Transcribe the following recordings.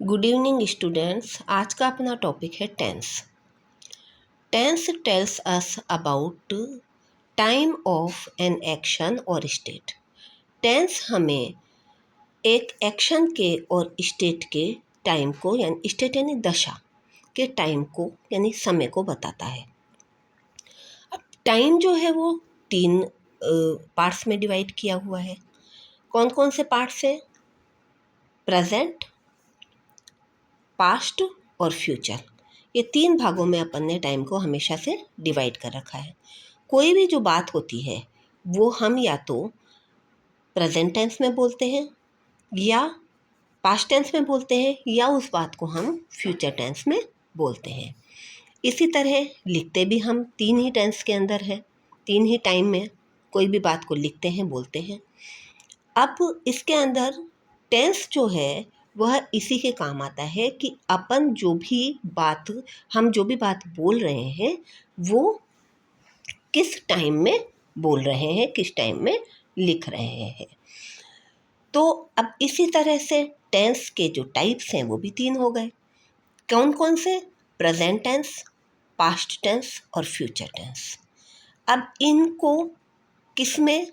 Good evening students. आज का अपना टॉपिक है tense. Tense tells us about time of an action और स्टेट। टेंस हमें एक एक्शन के और स्टेट के टाइम को यानी स्टेट यानी दशा के टाइम को यानी समय को बताता है। अब टाइम जो है वो 3 पार्ट्स में डिवाइड किया हुआ है। कौन कौन से पार्ट्स हैं? प्रेजेंट, पास्ट और फ्यूचर। ये 3 भागों में अपन ने टाइम को हमेशा से डिवाइड कर रखा है। कोई भी जो बात होती है वो हम या तो प्रेजेंट टेंस में बोलते हैं या पास्ट टेंस में बोलते हैं या उस बात को हम फ्यूचर टेंस में बोलते हैं। इसी तरह लिखते भी हम 3 ही टेंस के अंदर है, 3 ही टाइम में कोई भी बात को लिखते हैं, बोलते हैं। अब इसके अंदर टेंस जो है वह इसी के काम आता है कि हम जो भी बात बोल रहे हैं वो किस टाइम में बोल रहे हैं, किस टाइम में लिख रहे हैं। तो अब इसी तरह से टेंस के जो टाइप्स हैं वो भी 3 हो गए। कौन कौन से? प्रेजेंट टेंस, पास्ट टेंस और फ्यूचर टेंस। अब इनको किसमें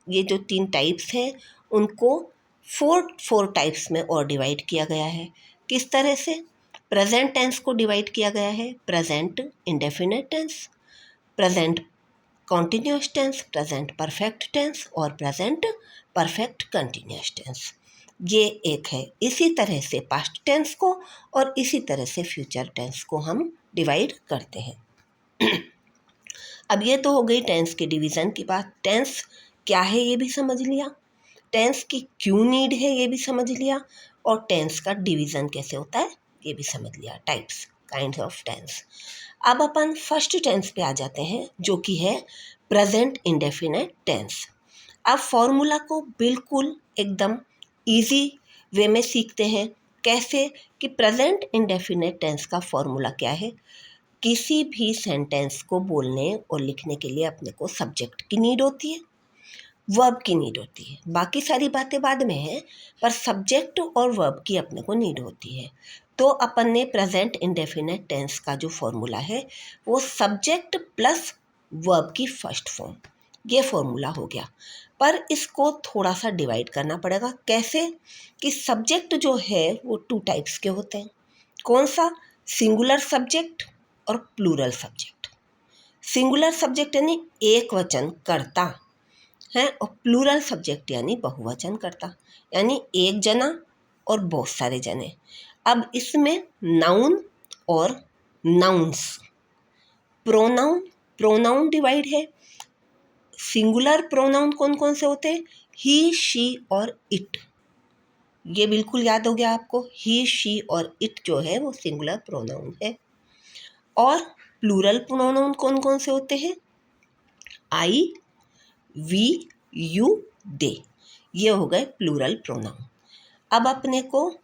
ये जो 3 टाइप्स हैं उनको 4 टाइप्स में और डिवाइड किया गया है। किस तरह से? प्रेजेंट टेंस को डिवाइड किया गया है present indefinite tense, present continuous tense, present perfect tense और प्रेजेंट परफेक्ट कंटिन्यूअस टेंस। ये एक है। इसी तरह से पास्ट टेंस को और इसी तरह से फ्यूचर टेंस को हम डिवाइड करते हैं। अब ये तो हो गई टेंस के डिवीज़न की बात। टेंस क्या है ये भी समझ लिया, टेंस की क्यों नीड है ये भी समझ लिया, और टेंस का डिवीज़न कैसे होता है ये भी समझ लिया। Types, kinds of tense. अब अपन फर्स्ट टेंस पे आ जाते हैं जो कि है प्रेजेंट इंडेफिनिट टेंस। अब फॉर्मूला को बिल्कुल एकदम इजी वे में सीखते हैं। कैसे? कि प्रेजेंट इंडेफिनिट टेंस का फॉर्मूला क्या है? किसी भी सेंटेंस को बोलने और लिखने के लिए अपने को सब्जेक्ट की नीड होती है, वर्ब की नीड होती है। बाकी सारी बातें बाद में हैं, पर सब्जेक्ट और वर्ब की अपने को नीड होती है। तो अपन ने प्रेजेंट इंडेफिनिट टेंस का जो फॉर्मूला है वो सब्जेक्ट प्लस वर्ब की फर्स्ट फॉर्म, ये फॉर्मूला हो गया। पर इसको थोड़ा सा डिवाइड करना पड़ेगा। कैसे? कि सब्जेक्ट जो है वो 2 टाइप्स के होते हैं। कौन सा? सिंगुलर सब्जेक्ट और प्लूरल सब्जेक्ट। सिंगुलर सब्जेक्ट यानी एक वचन कर्ता है और प्लूरल सब्जेक्ट यानी बहुवचन कर्ता, यानी एक जना और बहुत सारे जने। अब इसमें नाउन और नाउन्स, प्रोनाउन डिवाइड है। सिंगुलर प्रोनाउन कौन कौन से होते हैं? ही, शी और इट। ये बिल्कुल याद हो गया आपको। ही, शी और इट जो है वो सिंगुलर प्रोनाउन है। और प्लूरल प्रोनाउन कौन कौन से होते हैं? आई, वी, यू, दे। ये हो गए प्लूरल प्रोनाउन। अब अपने को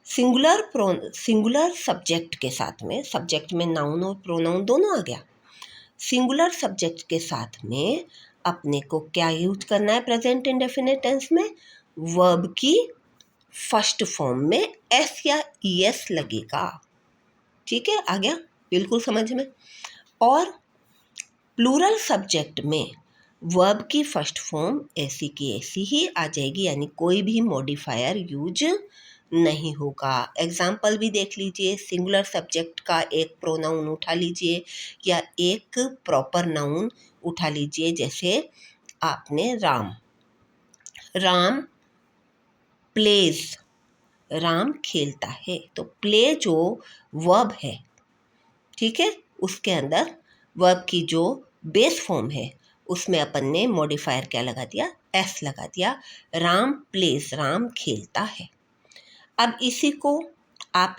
सिंगुलर सब्जेक्ट के साथ में, सब्जेक्ट में नाउन और प्रोनाउन दोनों आ गया। सिंगुलर सब्जेक्ट के साथ में अपने को क्या यूज करना है प्रेजेंट इंडेफिनिट टेंस में? वर्ब की फर्स्ट फॉर्म में एस या ईएस लगेगा। ठीक है, आ गया बिल्कुल समझ में। और प्लूरल सब्जेक्ट में वर्ब की फर्स्ट फॉर्म ऐसी की ऐसी ही आ जाएगी, यानी कोई भी मॉडिफायर यूज नहीं होगा। एग्जाम्पल भी देख लीजिए। सिंगुलर सब्जेक्ट का एक प्रोनाउन उठा लीजिए या एक प्रॉपर नाउन उठा लीजिए। जैसे आपने राम प्लेज, राम खेलता है। तो प्ले जो वर्ब है, ठीक है, उसके अंदर वर्ब की जो बेस फॉर्म है उसमें अपन ने मॉडिफायर क्या लगा दिया? एस लगा दिया। राम प्लेज, राम खेलता है। अब इसी को आप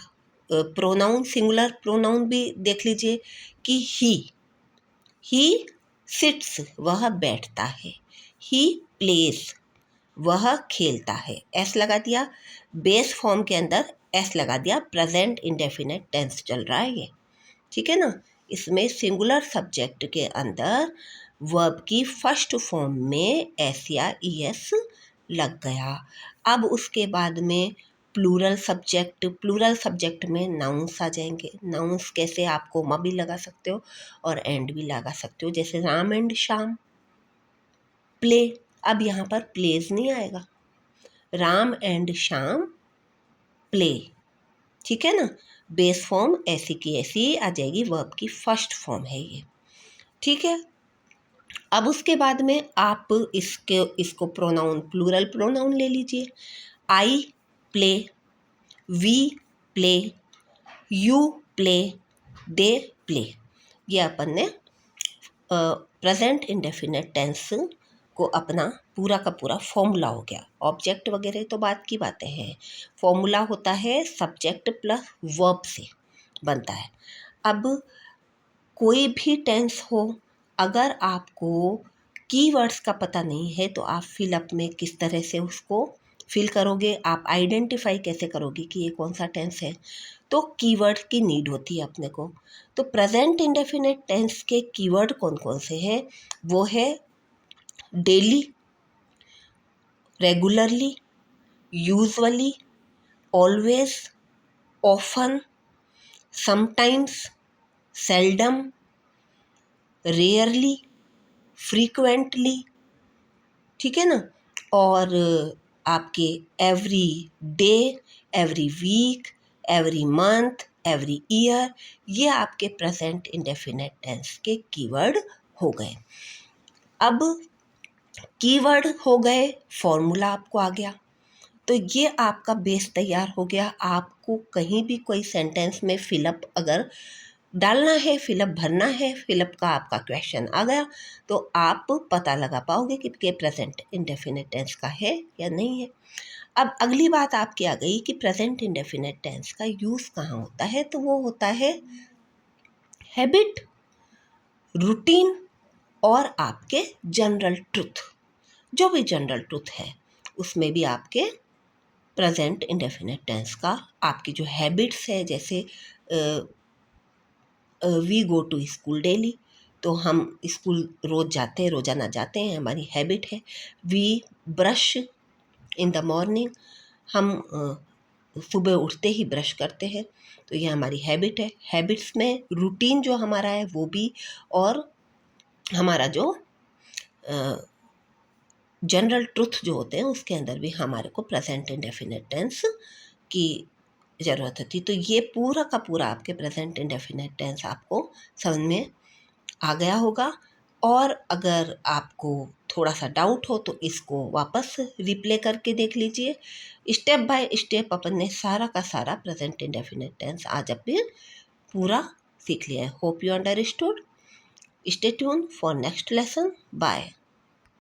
प्रोनाउन, सिंगुलर प्रोनाउन भी देख लीजिए कि ही सिट्स, वह बैठता है। ही प्लेज, वह खेलता है। एस लगा दिया, बेस फॉर्म के अंदर एस लगा दिया। प्रेजेंट इंडेफिनिट टेंस चल रहा है ये, ठीक है ना। इसमें सिंगुलर सब्जेक्ट के अंदर वर्ब की फर्स्ट फॉर्म में एस या ईएस लग गया। अब उसके बाद में प्लूरल सब्जेक्ट में नाउन्स आ जाएंगे। नाउन्स कैसे, आपको म भी लगा सकते हो और एंड भी लगा सकते हो, जैसे राम एंड श्याम, प्ले। अब यहाँ पर प्लेज नहीं आएगा, राम एंड श्याम प्ले, ठीक है ना। बेस फॉर्म ऐसी की ऐसी आ जाएगी, वर्ब की फर्स्ट फॉर्म है ये, ठीक है। अब उसके बाद में आप इसको प्रोनाउन, प्लूरल प्रोनाउन ले लीजिए। I play, we play, you play, they play. ये अपन ने प्रेजेंट इंडेफिनिट टेंस को अपना पूरा का पूरा फॉर्मूला हो गया। ऑब्जेक्ट वगैरह तो बात की बातें हैं, फॉर्मूला होता है सब्जेक्ट प्लस वर्ब से बनता है। अब कोई भी टेंस हो, अगर आपको कीवर्ड्स का पता नहीं है तो आप फिलअप में किस तरह से उसको फिल करोगे, आप आइडेंटिफाई कैसे करोगे कि ये कौन सा टेंस है, तो कीवर्ड की नीड होती है अपने को। तो प्रेजेंट इंडेफिनिट टेंस के कीवर्ड कौन कौन से हैं, वो है daily, regularly, usually, always, often, sometimes, seldom, rarely, frequently, ठीक है ना। और आपके every day, every week, every month, every year, ये आपके प्रेजेंट इंडेफिनिट टेंस के कीवर्ड हो गए। अब कीवर्ड हो गए, फॉर्मूला आपको आ गया, तो ये आपका बेस तैयार हो गया। आपको कहीं भी कोई सेंटेंस में फिलअप अगर डालना है, फिलअप भरना है, फिलअप का आपका क्वेश्चन आ गया, तो आप पता लगा पाओगे कि प्रेजेंट इंडेफिनिट टेंस का है या नहीं है। अब अगली बात आपकी आ गई कि प्रेजेंट इंडेफिनिट टेंस का यूज़ कहाँ होता है, तो वो होता है हैबिट, रूटीन और आपके जनरल ट्रुथ। जो भी जनरल ट्रुथ है उसमें भी आपके प्रेजेंट इंडेफिनिट टेंस का, आपकी जो हैबिट्स है, जैसे we go to school daily, तो हम स्कूल रोज़ जाते हैं, रोज़ाना जाते हैं, हमारी हैबिट है। We brush in the morning, हम सुबह उठते ही ब्रश करते हैं, तो ये हमारी हैबिट है। हैबिट्स में रूटीन जो हमारा है वो भी, और हमारा जो जनरल ट्रुथ जो होते हैं उसके अंदर भी हमारे को प्रेजेंट इंडेफिनिट टेंस की ज़रूरत होती। तो ये पूरा का पूरा आपके प्रेजेंट इंडेफिनिट टेंस आपको समझ में आ गया होगा। और अगर आपको थोड़ा सा डाउट हो तो इसको वापस रिप्ले करके देख लीजिए। स्टेप बाय स्टेप अपन ने सारा का सारा प्रेजेंट इंडेफिनिट टेंस आज अभी पूरा सीख लिया है। Hope you understood. Stay tune for next lesson. Bye.